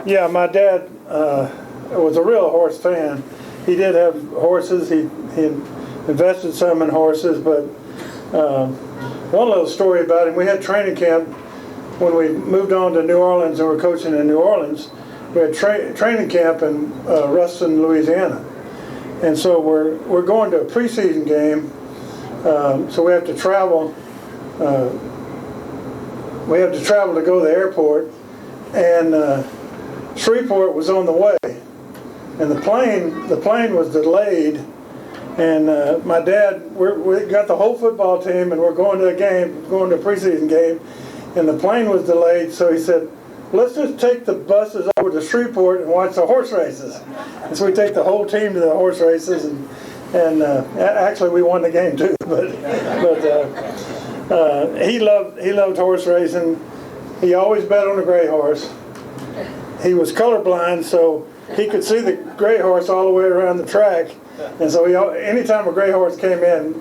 Yeah, my dad was a real horse fan. He did have horses. He invested some in horses, but one little story about him, we had training camp when we moved on to New Orleans and were coaching in New Orleans. We had training camp in Ruston, Louisiana. And so we're going to a preseason game, so we have to travel. We have to travel to go to the airport, and Shreveport was on the way, and the plane was delayed. And my dad, we got the whole football team, and we're going to a game, going to a preseason game, and the plane was delayed. So he said, "Let's just take the buses over to Shreveport and watch the horse races." And so we take the whole team to the horse races, and actually we won the game too. But he loved horse racing. He always bet on the gray horse. He was colorblind, so he could see the gray horse all the way around the track. And so anytime a gray horse came in,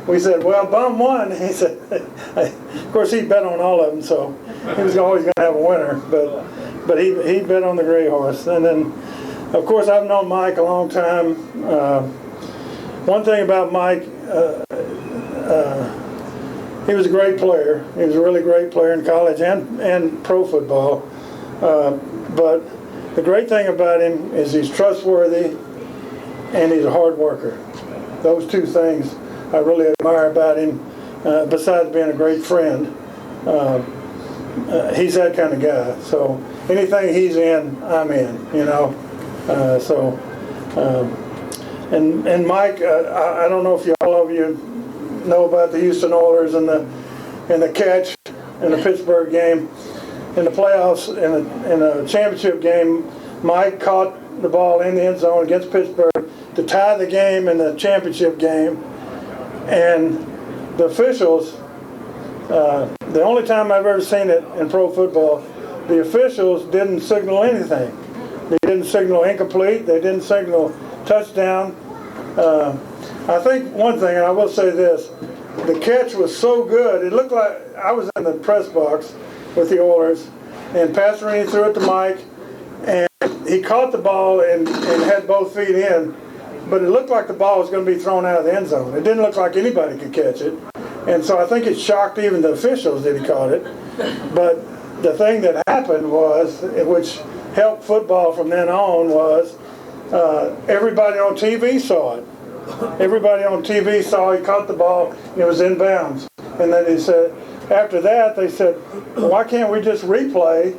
we said, "Well, Bum won." He said, of course he bet on all of them, so he was always going to have a winner. But he bet on the gray horse. And then, of course, I've known Mike a long time. One thing about Mike, he was a great player. He was a really great player in college and pro football. But the great thing about him is he's trustworthy and he's a hard worker. Those two things I really admire about him, besides being a great friend. He's that kind of guy. So anything he's in, I'm in, you know. And Mike, I don't know if all of you know about the Houston Oilers and the catch in the Pittsburgh game. In the playoffs, in a championship game, Mike caught the ball in the end zone against Pittsburgh to tie the game in the championship game. And the officials, the only time I've ever seen it in pro football, the officials didn't signal anything. They didn't signal incomplete. They didn't signal touchdown. I think one thing, and I will say this, the catch was so good, it looked like I was in the press box with the Oilers, and Pastorini threw it to Mike, and he caught the ball and had both feet in, but it looked like the ball was going to be thrown out of the end zone. It didn't look like anybody could catch it, and so I think it shocked even the officials that he caught it. But the thing that happened was, which helped football from then on, was everybody on TV saw it. Everybody on TV saw he caught the ball and it was in bounds. And then he said, after that, they said, well, why can't we just use replay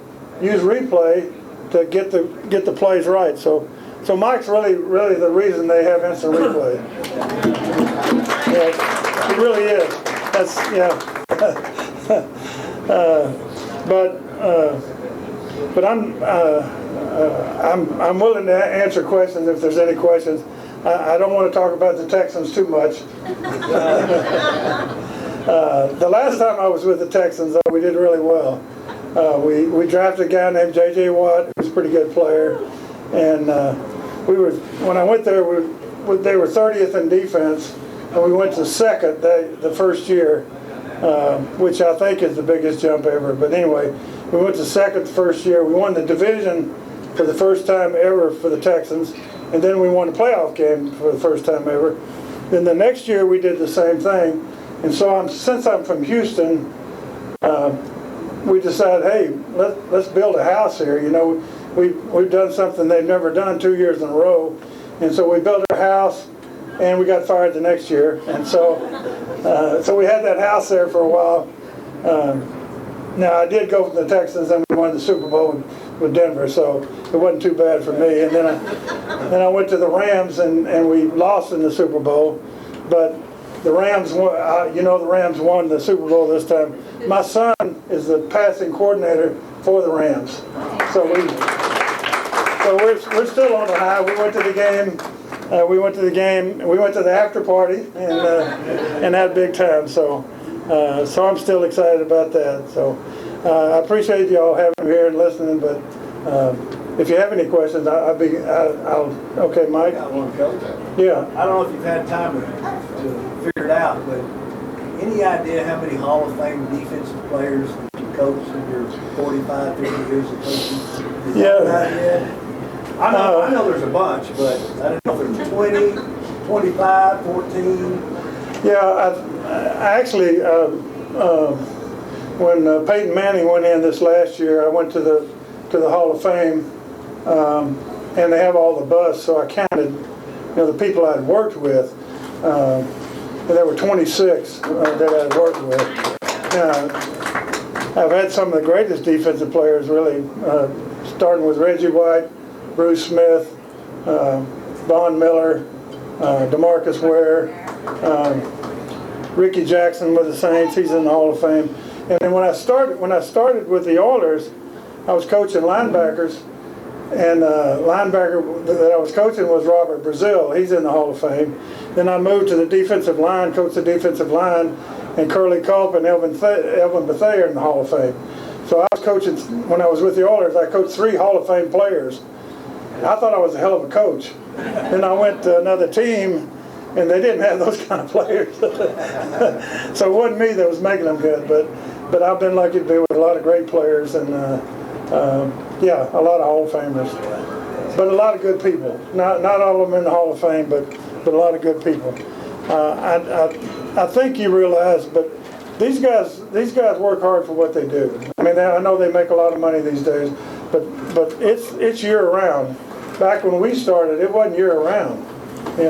to get the plays right? So Mike's really the reason they have instant replay. Yeah, it really is. That's but I'm willing to answer questions if there's any questions. I don't want to talk about the Texans too much. The last time I was with the Texans, though, we did really well. We drafted a guy named J.J. Watt, who was a pretty good player, and when I went there, they were 30th in defense, and we went to second the first year, which I think is the biggest jump ever. But anyway, we went to second the first year. We won the division for the first time ever for the Texans, and then we won a playoff game for the first time ever. Then the next year we did the same thing. And so since I'm from Houston, we decided, hey, let's build a house here. You know, we've done something they've never done 2 years in a row. And so we built our house, and we got fired the next year. And so we had that house there for a while. Now, I did go for the Texans, and we won the Super Bowl with Denver, so it wasn't too bad for me. And then I went to the Rams, and we lost in the Super Bowl. But the Rams, the Rams won the Super Bowl this time. My son is the passing coordinator for the Rams, so we're still on the high. We went to the game. We went to the after party, and had a big time. So I'm still excited about that. So I appreciate y'all having me here and listening. But if you have any questions, I'll okay, Mike. I want to go there. Yeah. I don't know if you've had time to figure it out, but any idea how many Hall of Fame defensive players that you coached in your 45, 50 years of coaching? Yeah. I know there's a bunch, but I don't know if there's 20, 25, 14. Yeah, I actually, when Peyton Manning went in this last year, I went to the Hall of Fame, and they have all the busts, so I counted, the people I'd worked with, and there were 26 that I'd worked with. I've had some of the greatest defensive players, really, starting with Reggie White, Bruce Smith, Von Miller, DeMarcus Ware, Ricky Jackson with the Saints. He's in the Hall of Fame. And then when I started with the Oilers, I was coaching linebackers, and linebacker that I was coaching was Robert Brazil. He's in the Hall of Fame. Then I moved to the defensive line, coached the defensive line, and Curly Culp and Elvin Bethea are in the Hall of Fame. So I was coaching, when I was with the Oilers, I coached 3 Hall of Fame players. I thought I was a hell of a coach. Then I went to another team, and they didn't have those kind of players. So it wasn't me that was making them good, but I've been lucky to be with a lot of great players, and yeah, a lot of Hall of Famers. But a lot of good people. Not all of them in the Hall of Fame, but a lot of good people. I think you realize, but these guys work hard for what they do. I mean, I know they make a lot of money these days, but it's year round. Back when we started, it wasn't year round. They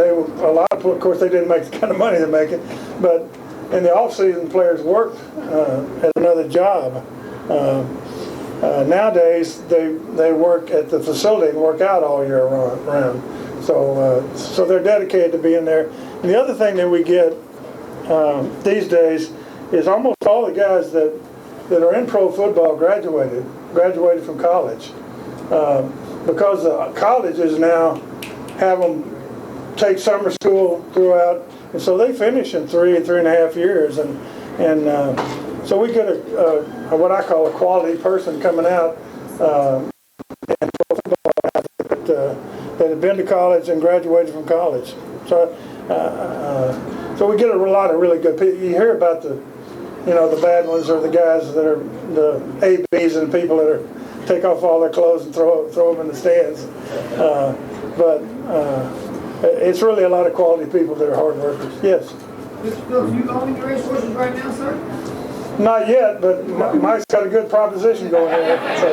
a lot of course they didn't make the kind of money they're making, but in the off season players worked at another job. Nowadays they work at the facility and work out all year round. So they're dedicated to being there. And the other thing that we get these days is almost all the guys that are in pro football graduated from college, because the colleges now have them take summer school throughout, and so they finish in 3.5 years, and so we get a what I call a quality person coming out and pro football that had been to college and graduated from college. So we get a lot of really good people. You hear about the bad ones, or the guys that are the ABs and people that take off all their clothes and throw them in the stands. But it's really a lot of quality people that are hard workers. Yes. Mr. Phillips, you owning your racehorses right now, sir? Not yet, but Mike's got a good proposition going here. So.